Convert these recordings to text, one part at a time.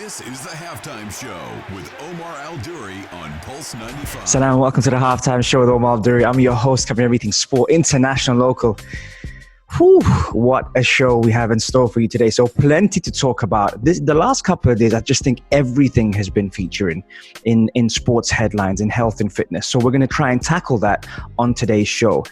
This is the Halftime Show with Omar Al-Duri on Pulse 95. Salam, welcome to the Halftime Show with Omar Al-Duri. I'm your host, covering everything sport, international, local. Whew, what a show we have in store for you today. So plenty to talk about. The last couple of days, I just think everything has been featuring in sports headlines, in health and fitness. So we're going to try and tackle that on today's show.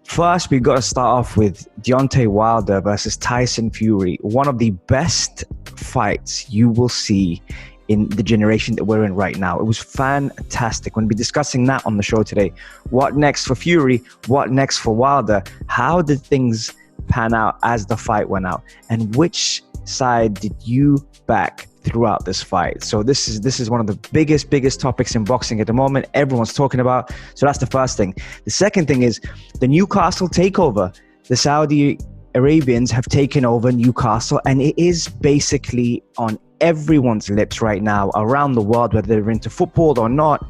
First, we've got to start off with Deontay Wilder versus Tyson Fury. One of the best fights you will see in the generation that we're in right now. It was fantastic. We're going to be discussing that on the show today. What next for Fury? What next for Wilder? How did things pan out as the fight went out? And which side did you back throughout this fight? So this is one of the biggest topics in boxing at the moment. Everyone's talking about. So that's the first thing. The second thing is the Newcastle takeover. The Saudi Arabians have taken over Newcastle, and it is basically on everyone's lips right now around the world, whether they're into football or not.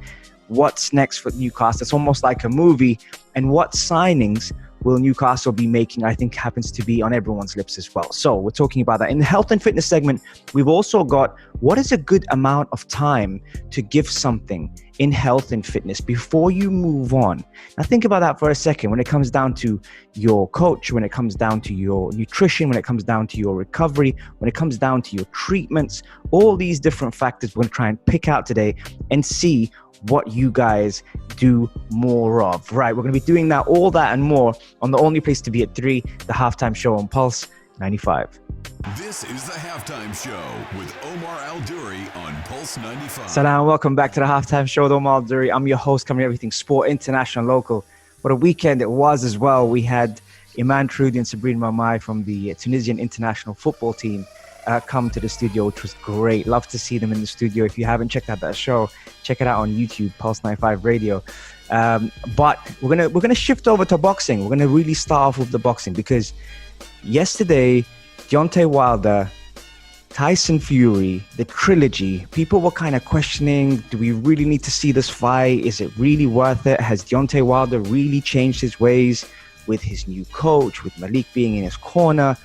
What's next for Newcastle? It's almost like a movie. And what signings will Newcastle be making, I think happens to be on everyone's lips as well. So we're talking about that. In the health and fitness segment, we've also got what is a good amount of time to give something in health and fitness before you move on. Now think about that for a second. When it comes down to your coach, when it comes down to your nutrition, when it comes down to your recovery, when it comes down to your treatments, all these different factors we're going to try and pick out today and see what you guys do more of. Right, we're going to be doing that, all that and more on the only place to be at 3, the Halftime Show on Pulse 95. This is the Halftime Show with Omar Al-Duri on Pulse 95. Salam, welcome back to the Halftime Show with Omar Al-Duri. I'm your host, covering everything sport, international, local. What a weekend it was as well. We had Iman Trudi and Sabrina Mamai from the Tunisian international football team come to the studio, which was great. Love to see them in the studio. If you haven't checked out that show, check it out on YouTube, Pulse 95 Radio. But we're gonna shift over to boxing. We're gonna really start off with the boxing because yesterday, Deontay Wilder, Tyson Fury, the trilogy, people were kind of questioning, do we really need to see this fight? Is it really worth it? Has Deontay Wilder really changed his ways with his new coach, with Malik being in his corner,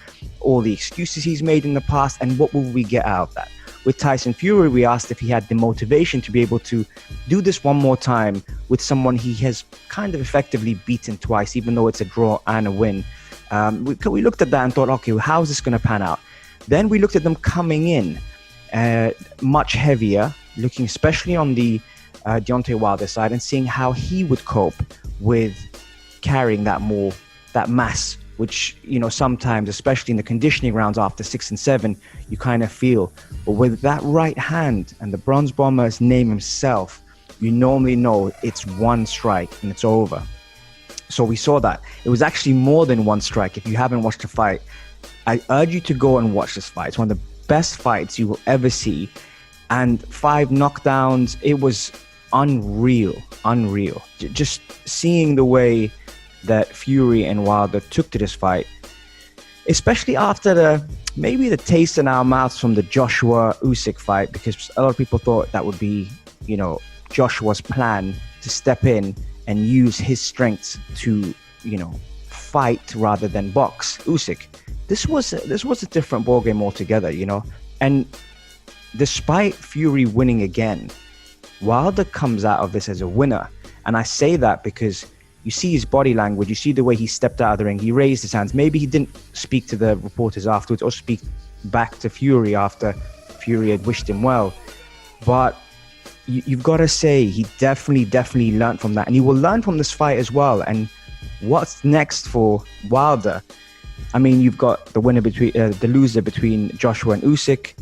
all the excuses he's made in the past, and what will we get out of that? With Tyson Fury, we asked if he had the motivation to be able to do this one more time with someone he has kind of effectively beaten twice, even though it's a draw and a win. We looked at that and thought, okay, well, how is this going to pan out? Then we looked at them coming in much heavier, looking especially on the Deontay Wilder side and seeing how he would cope with carrying that mass, which, you know, sometimes, especially in the conditioning rounds after 6 and 7, you kind of feel. But with that right hand and the Bronze Bomber's name himself, you normally know it's one strike and it's over. So we saw that. It was actually more than one strike. If you haven't watched the fight, I urge you to go and watch this fight. It's one of the best fights you will ever see. And 5 knockdowns, it was unreal. Just seeing the way that Fury and Wilder took to this fight, especially after maybe the taste in our mouths from the Joshua Usyk fight, because a lot of people thought that would be, you know, Joshua's plan to step in and use his strengths to, you know, fight rather than box Usyk. This was a different ballgame altogether, you know. And despite Fury winning again, Wilder comes out of this as a winner. And I say that because you see his body language, you see the way he stepped out of the ring, he raised his hands. Maybe he didn't speak to the reporters afterwards or speak back to Fury after Fury had wished him well. But you've got to say he definitely learned from that. And he will learn from this fight as well. And what's next for Wilder? I mean, you've got the winner between the loser between Joshua and Usyk.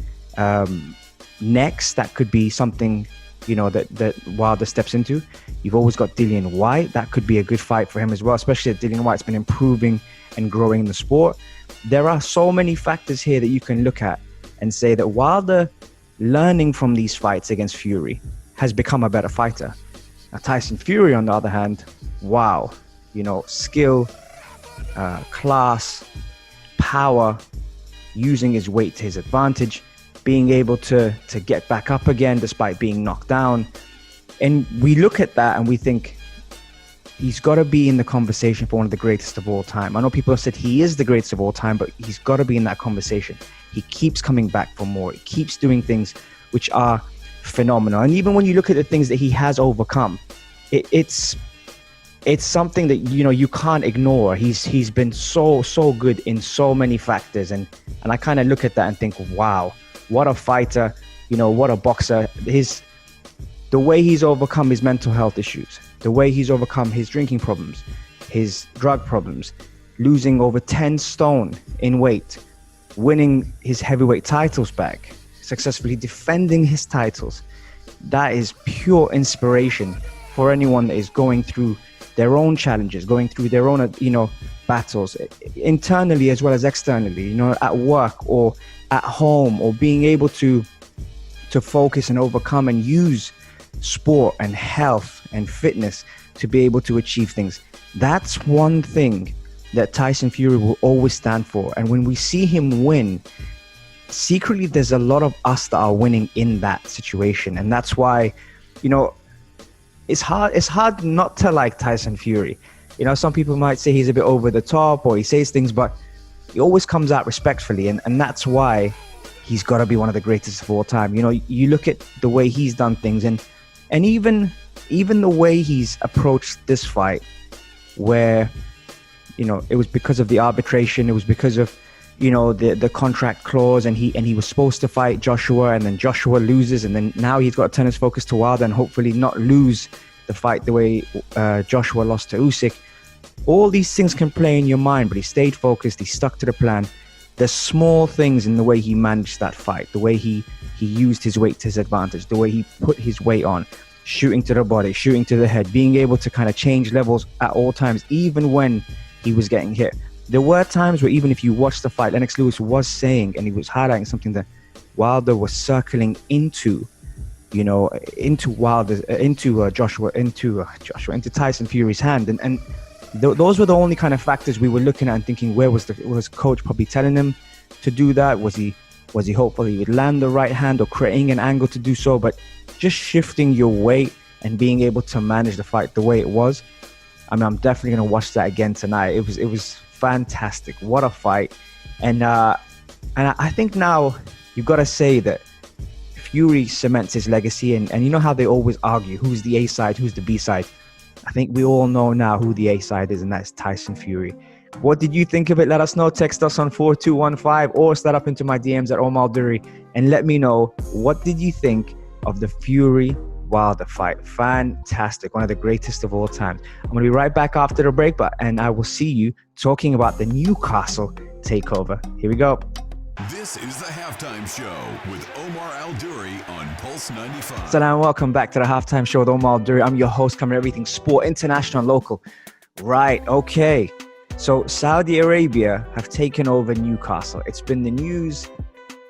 Next, that could be something, you know, that Wilder steps into. You've always got Dillian Whyte. That could be a good fight for him as well, especially that Dillian Whyte's been improving and growing in the sport. There are so many factors here that you can look at and say that Wilder, learning from these fights against Fury, has become a better fighter. Now, Tyson Fury, on the other hand, wow, you know, skill, class, power, using his weight to his advantage, being able to get back up again despite being knocked down. And we look at that and we think, he's got to be in the conversation for one of the greatest of all time. I know people have said he is the greatest of all time, but he's got to be in that conversation. He keeps coming back for more. He keeps doing things which are phenomenal. And even when you look at the things that he has overcome, it's something that, you know, you can't ignore. He's been so good in so many factors, and I kind of look at that and think, wow, what a fighter, you know, what a boxer. The way he's overcome his mental health issues, the way he's overcome his drinking problems, his drug problems, losing over 10 stone in weight, winning his heavyweight titles back, successfully defending his titles. That is pure inspiration for anyone that is going through their own challenges, going through their own, you know, battles, internally as well as externally, you know, at work or at home, or being able to focus and overcome and use sport and health and fitness to be able to achieve things. That's one thing that Tyson Fury will always stand for. And when we see him win, secretly there's a lot of us that are winning in that situation. And that's why, you know, it's hard not to like Tyson Fury. You know, some people might say he's a bit over the top or he says things, but he always comes out respectfully, and that's why he's got to be one of the greatest of all time. You know, you look at the way he's done things, and even the way he's approached this fight, where, you know, it was because of the arbitration, it was because of, you know, the contract clause, and he was supposed to fight Joshua, and then Joshua loses, and then now he's got to turn his focus to Wilder and hopefully not lose the fight the way Joshua lost to Usyk. All these things can play in your mind, but he stayed focused, he stuck to the plan. There's small things in the way he managed that fight, the way he used his weight to his advantage, the way he put his weight on, shooting to the body, shooting to the head, being able to kind of change levels at all times, even when he was getting hit. There were times where even if you watch the fight, Lennox Lewis was saying, and he was highlighting something, that Wilder was circling into Tyson Fury's hand, and those were the only kind of factors we were looking at and thinking, where was coach probably telling him to do that? Was he hopeful he would land the right hand or creating an angle to do so? But just shifting your weight and being able to manage the fight the way it was, I mean, I'm definitely going to watch that again tonight. It was fantastic. What a fight. And I think now you've got to say that Fury cements his legacy, and you know how they always argue who's the A side, who's the B side. I think we all know now who the A side is, and that's Tyson Fury. What did you think of it? Let us know. Text us on 4215 or slide up into my DMs at Omar Duri and let me know, what did you think of the Fury Wilder fight? Fantastic. One of the greatest of all time. I'm going to be right back after the break, and I will see you talking about the Newcastle takeover. Here we go. This is the Halftime Show with Omar Al-Duri on Pulse 95. Salam, welcome back to the Halftime Show with Omar Al-Duri. I'm your host, covering everything sport, international and local. Right, okay. So Saudi Arabia have taken over Newcastle. It's been the news.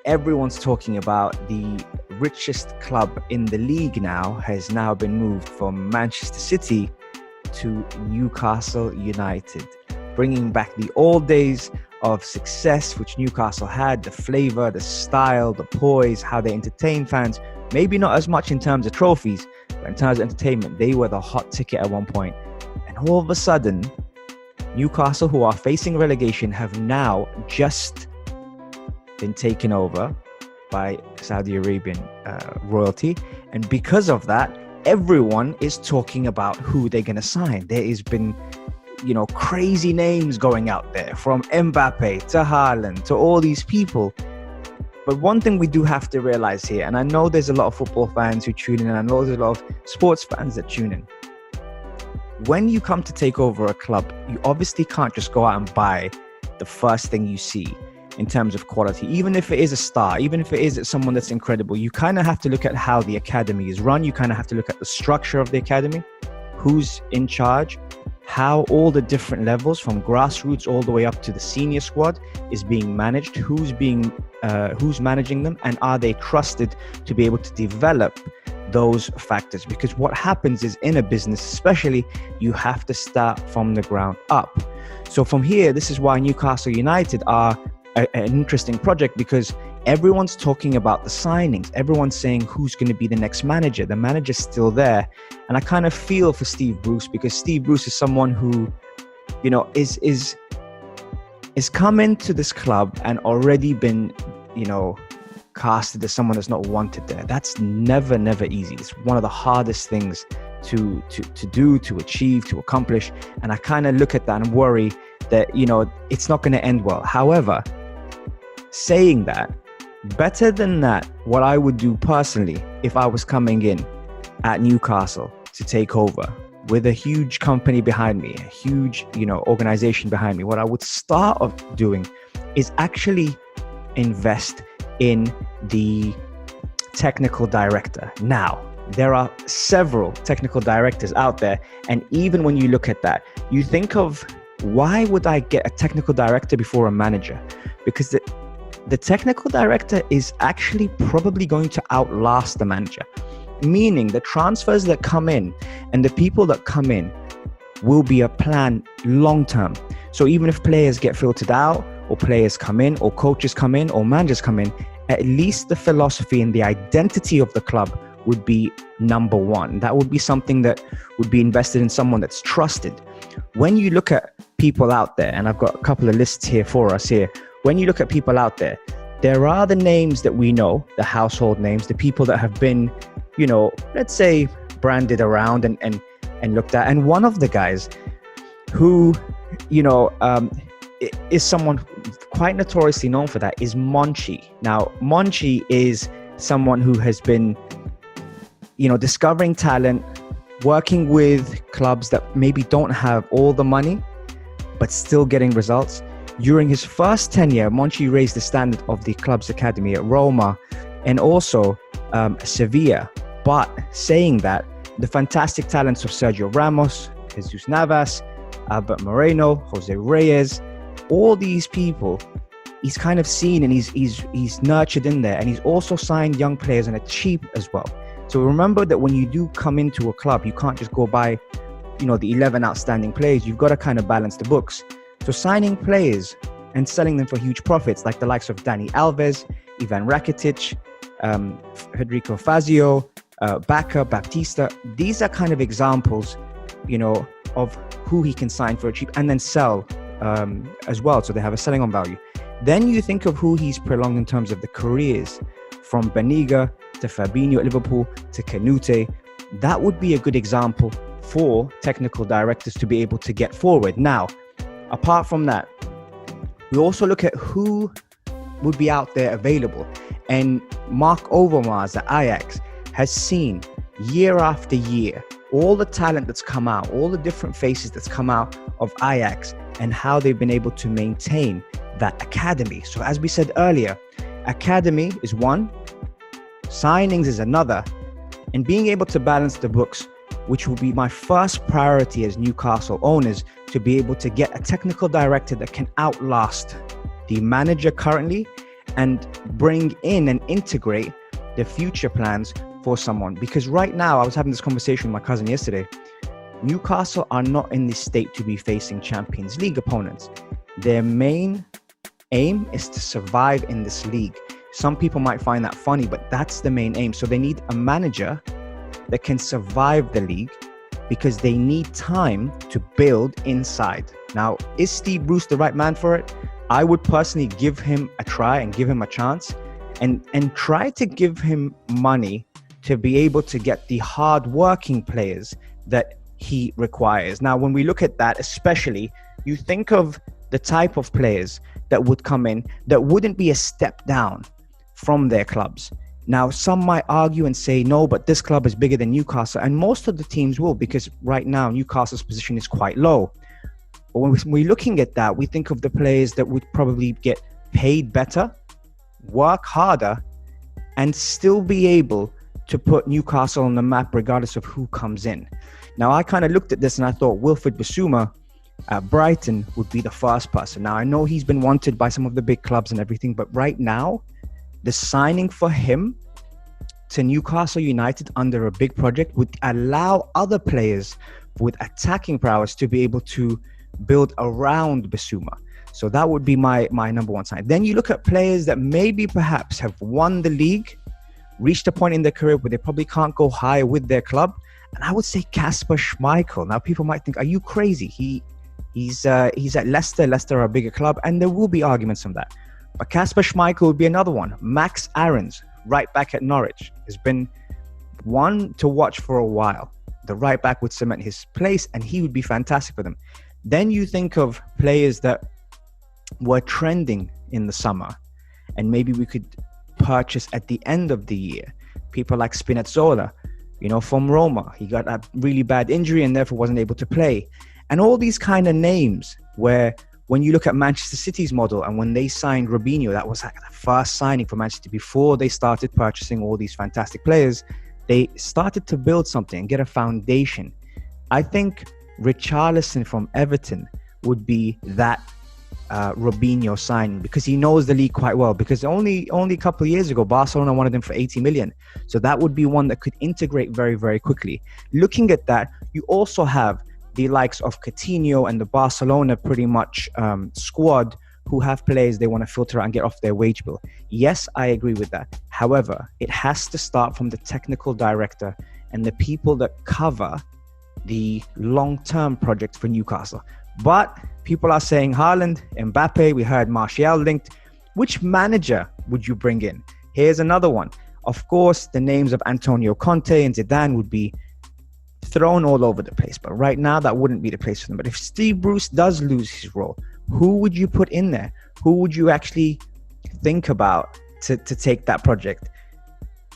Everyone's talking about the richest club in the league has now been moved from Manchester City to Newcastle United, bringing back the old days of success which Newcastle had, the flavor, the style, the poise, how they entertain fans. Maybe not as much in terms of trophies, but in terms of entertainment, they were the hot ticket at one point. And all of a sudden, Newcastle, who are facing relegation, have now just been taken over by Saudi Arabian royalty. And because of that, everyone is talking about who they're going to sign. There has been, you know, crazy names going out there, from Mbappe to Haaland to all these people. But one thing we do have to realize here, and I know there's a lot of football fans who tune in, and I know there's a lot of sports fans that tune in. When you come to take over a club, you obviously can't just go out and buy the first thing you see in terms of quality. Even if it is a star, even if it is someone that's incredible, you kind of have to look at how the academy is run. You kind of have to look at the structure of the academy, who's in charge, how all the different levels from grassroots all the way up to the senior squad is being managed, who's managing them, and are they trusted to be able to develop those factors? Because what happens is, in a business especially, you have to start from the ground up. So from here, this is why Newcastle United are an interesting project, because everyone's talking about the signings. Everyone's saying who's going to be the next manager. The manager's still there. And I kind of feel for Steve Bruce, because Steve Bruce is someone who, you know, is come into this club and already been, you know, casted as someone that's not wanted there. That's never easy. It's one of the hardest things to do, to achieve, to accomplish. And I kind of look at that and worry that, you know, it's not going to end well. However, saying that, better than that, what I would do personally if I was coming in at Newcastle to take over with a huge company behind me, a huge, you know, organization behind me, what I would start off doing is actually invest in the technical director. Now, there are several technical directors out there, and even when you look at that, you think of, why would I get a technical director before a manager? Because the technical director is actually probably going to outlast the manager, meaning the transfers that come in and the people that come in will be a plan long term. So even if players get filtered out, or players come in, or coaches come in, or managers come in, at least the philosophy and the identity of the club would be number one. That would be something that would be invested in someone that's trusted. When you look at people out there, and I've got a couple of lists here for us here, when you look at people out there, there are the names that we know, the household names, the people that have been, you know, let's say branded around and looked at. And one of the guys who, you know, is someone quite notoriously known for that is Monchi. Now, Monchi is someone who has been, you know, discovering talent, working with clubs that maybe don't have all the money, but still getting results. During his first tenure, Monchi raised the standard of the club's academy at Roma and also Sevilla. But saying that, the fantastic talents of Sergio Ramos, Jesus Navas, Albert Moreno, Jose Reyes, all these people, he's kind of seen and he's nurtured in there, and he's also signed young players and are cheap as well. So remember that when you do come into a club, you can't just go by, you know, the 11 outstanding players. You've got to kind of balance the books. So signing players and selling them for huge profits, like the likes of Dani Alves, Ivan Rakitic, Federico Fazio, Bacca, Baptista, these are kind of examples, you know, of who he can sign for a cheap and then sell as well. So they have a selling on value. Then you think of who he's prolonged in terms of the careers, from Beniga to Fabinho at Liverpool to Canute. That would be a good example for technical directors to be able to get forward. Now, apart from that, we also look at who would be out there available. And Mark Overmars at Ajax has seen year after year all the talent that's come out, all the different faces that's come out of Ajax, and how they've been able to maintain that academy. So as we said earlier, academy is one, signings is another, and being able to balance the books, which will be my first priority as Newcastle owners, to be able to get a technical director that can outlast the manager currently and bring in and integrate the future plans for someone. Because right now, I was having this conversation with my cousin yesterday, Newcastle are not in the state to be facing Champions League opponents. Their main aim is to survive in this league. Some people might find that funny, but that's the main aim. So they need a manager that can survive the league, because they need time to build inside. Now, is Steve Bruce the right man for it? I would personally give him a try and give him a chance, and try to give him money to be able to get the hard-working players that he requires. Now, when we look at that, especially, you think of the type of players that would come in that wouldn't be a step down from their clubs. Now, some might argue and say, no, but this club is bigger than Newcastle. And most of the teams will, because right now Newcastle's position is quite low. But when we're looking at that, we think of the players that would probably get paid better, work harder, and still be able to put Newcastle on the map regardless of who comes in. Now, I kind of looked at this and I thought Wilfred Bissouma at Brighton would be the first person. Now, I know he's been wanted by some of the big clubs and everything, but right now, the signing for him to Newcastle United under a big project would allow other players with attacking prowess to be able to build around Bissouma. So that would be my number one sign. Then you look at players that maybe perhaps have won the league, reached a point in their career where they probably can't go higher with their club. And I would say Kasper Schmeichel. Now, people might think, are you crazy? He's at Leicester. Leicester are a bigger club, and there will be arguments on that. But Kasper Schmeichel would be another one. Max Aarons, right back at Norwich, has been one to watch for a while. The right back would cement his place, and he would be fantastic for them. Then you think of players that were trending in the summer, and maybe we could purchase at the end of the year. People like Spinazzola, from Roma. He got a really bad injury and therefore wasn't able to play. And all these kind of names where when you look at Manchester City's model and when they signed Robinho, that was like the first signing for Manchester before they started purchasing all these fantastic players. They started to build something and get a foundation. I think Richarlison from Everton would be that Robinho signing, because he knows the league quite well, because only a couple of years ago Barcelona wanted him for 80 million. So that would be one that could integrate very, very quickly. Looking at that, you also have the likes of Coutinho and the Barcelona pretty much squad who have players they want to filter out and get off their wage bill. Yes, I agree with that. However, it has to start from the technical director and the people that cover the long-term project for Newcastle. But people are saying Haaland, Mbappe, we heard Martial linked. Which manager would you bring in? Here's another one. Of course, the names of Antonio Conte and Zidane would be thrown all over the place. But right now, that wouldn't be the place for them. But if Steve Bruce does lose his role, who would you put in there? Who would you actually think about to take that project?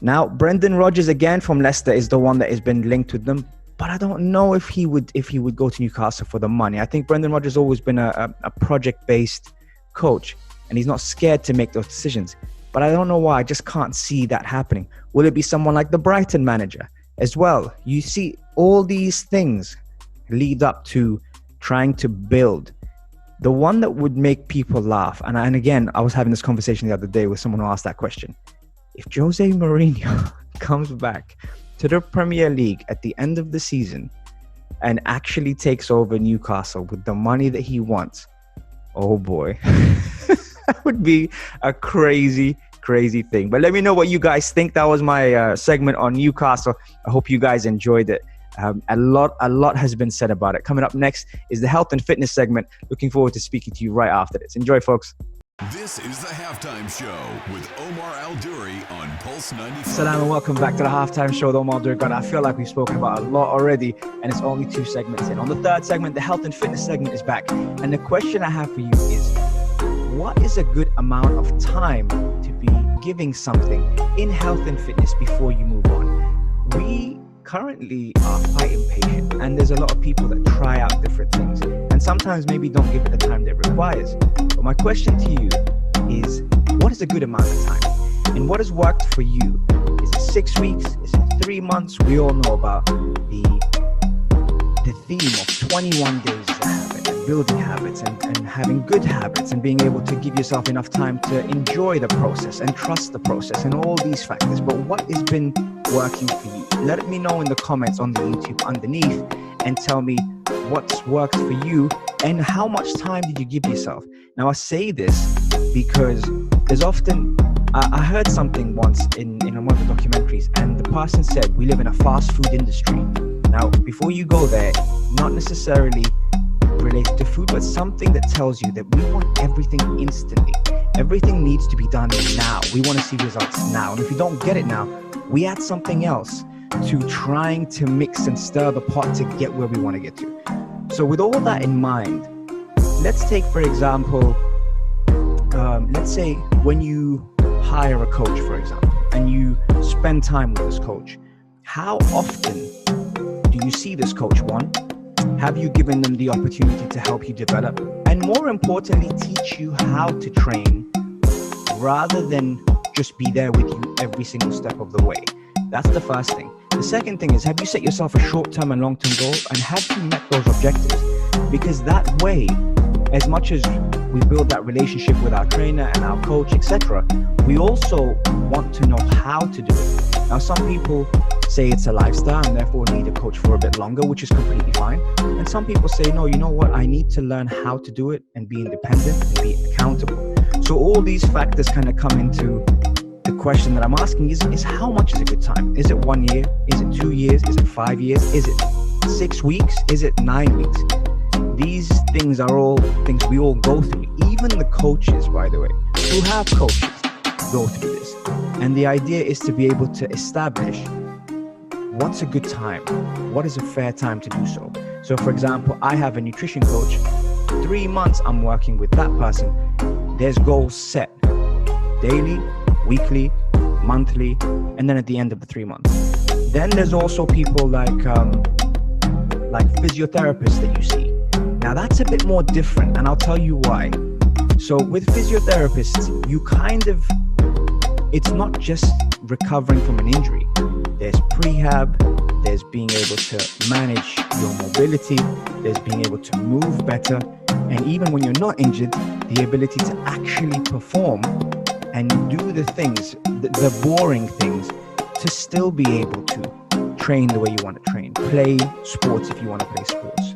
Now, Brendan Rodgers, again, from Leicester, is the one that has been linked with them. But I don't know if he would go to Newcastle for the money. I think Brendan Rodgers has always been a project-based coach, and he's not scared to make those decisions. But I don't know why. I just can't see that happening. Will it be someone like the Brighton manager as well? You see, all these things lead up to trying to build. The one that would make people laugh, and again, I was having this conversation the other day with someone who asked that question. If Jose Mourinho comes back to the Premier League at the end of the season and actually takes over Newcastle with the money that he wants, oh boy, that would be a crazy thing. But let me know what you guys think. That was my segment on Newcastle. I hope you guys enjoyed it. A lot has been said about it. Coming up next is the health and fitness segment. Looking forward to speaking to you right after this. Enjoy, folks. This is the Halftime Show with Omar Al-Duri on Pulse 95. Salam and welcome back to the Halftime Show with Omar Al-Duri. God, I feel like we've spoken about a lot already, and it's only 2 segments in. On the third segment, the health and fitness segment is back. And the question I have for you is, what is a good amount of time to be giving something in health and fitness before you move on? We currently are quite impatient, and there's a lot of people that try out different things and sometimes maybe don't give it the time that it requires. But my question to you is, what is a good amount of time? And what has worked for you? Is it 6 weeks? Is it 3 months? We all know about the theme of 21 days as a habit, and building habits and having good habits and being able to give yourself enough time to enjoy the process and trust the process and all these factors. But what has been working for you? Let me know in the comments on the YouTube underneath and tell me what's worked for you and how much time did you give yourself. Now, I say this because there's often, I heard something once in one of the documentaries, and the person said, we live in a fast food industry. Now, before you go there, not necessarily related to food, but something that tells you that we want everything instantly. Everything needs to be done now. We want to see results now. And if you don't get it now, we add something else to trying to mix and stir the pot to get where we want to get to. So with all that in mind, let's take, for example, let's say when you hire a coach, for example, and you spend time with this coach, how often do you see this coach? One, have you given them the opportunity to help you develop? And more importantly, teach you how to train rather than just be there with you every single step of the way. That's the first thing. The second thing is, have you set yourself a short-term and long-term goal, and have you met those objectives? Because that way, as much as we build that relationship with our trainer and our coach, etc., we also want to know how to do it. Now, some people say it's a lifestyle and therefore need a coach for a bit longer, which is completely fine. And some people say, no, you know what? I need to learn how to do it and be independent and be accountable. So all these factors kind of come into the question that I'm asking is how much is a good time? Is it 1 year? Is it 2 years? Is it 5 years? Is it 6 weeks? Is it 9 weeks? These things are all things we all go through. Even the coaches, by the way, who have coaches, go through this. And the idea is to be able to establish what's a good time, what is a fair time to do so. So for example, I have a nutrition coach. 3 months I'm working with that person. There's goals set daily, weekly, monthly, and then at the end of the 3 months. Then there's also people like physiotherapists that you see. Now that's a bit more different, and I'll tell you why. So with physiotherapists, it's not just recovering from an injury. There's prehab, there's being able to manage your mobility, there's being able to move better, and even when you're not injured, the ability to actually perform and do the things, the boring things, to still be able to train the way you want to train, play sports if you want to play sports,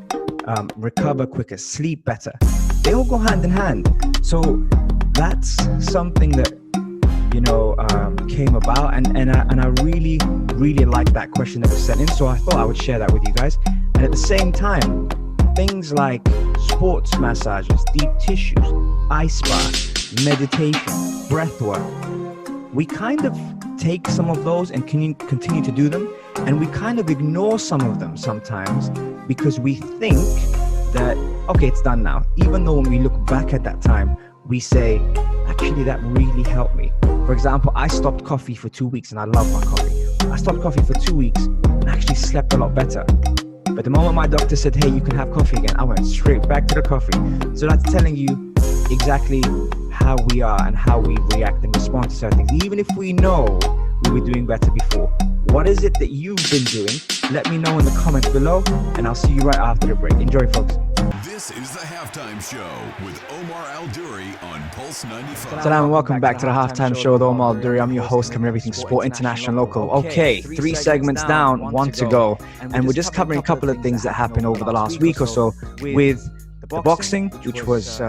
recover quicker, sleep better. They all go hand in hand. So that's something that came about, and I really liked that question that was sent in, so I thought I would share that with you guys. And at the same time, things like sports massages, deep tissues, ice baths, meditation, breath work, we kind of take some of those and continue to do them, and we kind of ignore some of them sometimes because we think that, okay, it's done now, even though when we look back at that time, we say, actually, that really helped me. For example, I stopped coffee for 2 weeks and I love my coffee. I stopped coffee for 2 weeks and actually slept a lot better. But the moment my doctor said, hey, you can have coffee again, I went straight back to the coffee. So that's telling you exactly how we are and how we react and respond to certain things. Even if we know we were doing better before. What is it that you've been doing? Let me know in the comments below, and I'll see you right after the break. Enjoy, folks. This is the Halftime Show with Omar Al-Duri on Pulse 95. Salam and welcome back to the Halftime Show with Omar Al-Duri. I'm your host, covering everything sport, international, local. Okay, 3 segments down, 1 to go. And we're just covering a couple of things that happened over the last week or so with the boxing, which was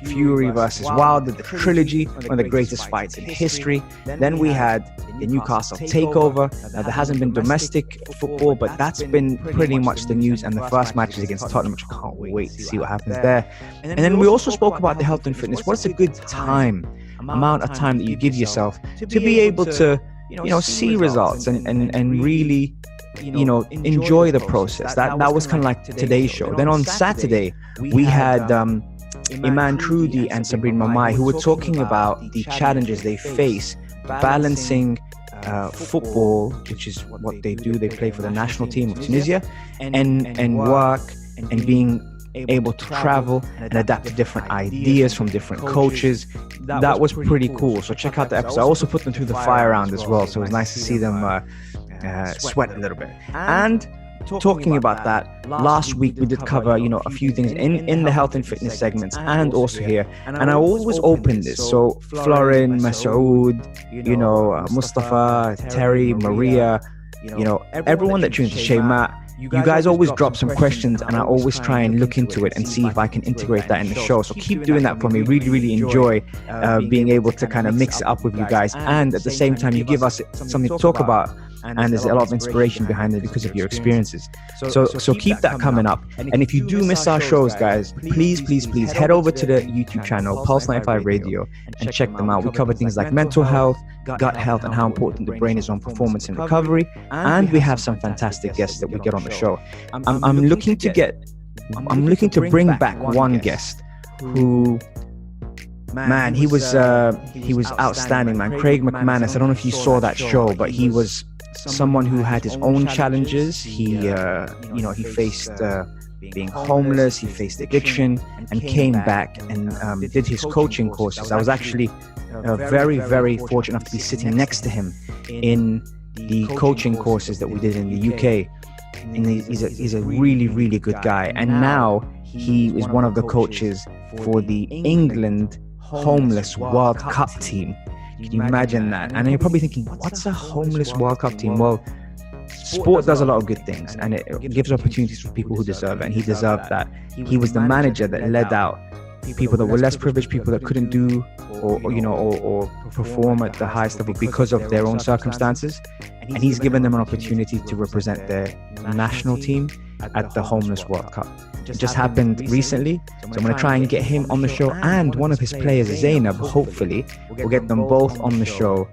Fury versus Wilder, the trilogy, one of the greatest fights in history. Then we had the Newcastle takeover. Now, there hasn't been domestic football, but that's been pretty much the news. And the first match is against Tottenham, which I can't wait to see what happens there. And then we also spoke about the health and fitness. What is a good amount of time that you give yourself to be able to, see results and really, enjoy the process. That was kind of like today's show. Then on Saturday, we had Iman Trudi and Sabrina Mamai, who were talking about the challenges they face balancing football, which is what they do. They play for the national team of Tunisia, and work and being able to travel and adapt to different ideas from different coaches. That was pretty cool. So check out the episode. I also put them through the fire round as well, so it was nice to see them sweat a little bit. And talking about that, last week we did cover a few things in the health and fitness segments and also here, and I always open this. So Florin, Masoud, Mustafa, Terry, Maria, everyone that tunes to Shayma, you guys always drop some questions, and I always try and look into it and see if I can integrate that in the show. So keep doing that for me. Really enjoy being able to kind of mix it up with you guys, and at the same time you give us something to talk about, and there's a lot of inspiration behind it because of your experiences. So keep that coming up. And if you do miss our shows, guys, please head over to the YouTube channel Pulse 95 Radio and check them out. We cover things like mental health, gut health, and how important the brain is on performance and recovery. And we have some fantastic guests that we get on the show. I'm looking to bring back one guest who, man, he was outstanding, man. Craig McManus. I don't know if you saw that show, but he was someone who had his own challenges. He faced being homeless, he faced addiction, and came back and did his coaching courses. I was actually very fortunate enough to be sitting next to him in the coaching courses that we did in the UK. And he's a really good guy. And now he is one of the coaches for the England Homeless World Cup team. Can you imagine that? And you're probably thinking, what's a homeless World Cup team? Well, sport does a lot of good things, and it gives opportunities for people who deserve it, and he deserved that. He was the manager that led out people that were less privileged, people that couldn't do or perform at the highest level because of their own circumstances, and he's given them an opportunity to represent their national team at the Homeless World Cup. It just happened recently, so I'm going to try and get him on the show, and one of his players, Zainab. Hopefully we'll get them both on the show,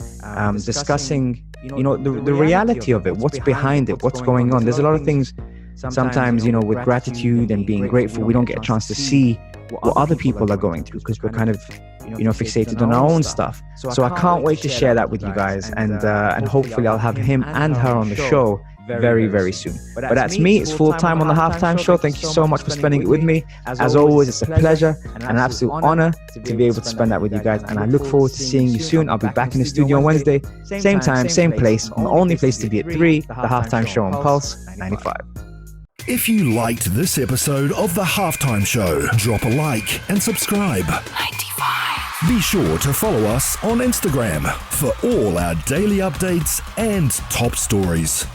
discussing the reality of it, what's behind it, what's going on. There's a lot of things sometimes, with gratitude and being grateful, we don't get a chance to see what other people are going through because we're kind of fixated on our own stuff. So I can't wait to share that with you guys, and hopefully I'll have him and her on the show very, very soon. But that's me. It's full time on the Halftime Show. Thank you so much for spending it with me. As always, it's a pleasure and an absolute honor to be able to spend that with you guys, and I look forward to seeing you soon. I'll be back in the studio on Wednesday, same time, same place, on the only place to be at 3, the Halftime Show on Pulse 95. If you liked this episode of The Halftime Show, drop a like and subscribe. 95. Be sure to follow us on Instagram for all our daily updates and top stories.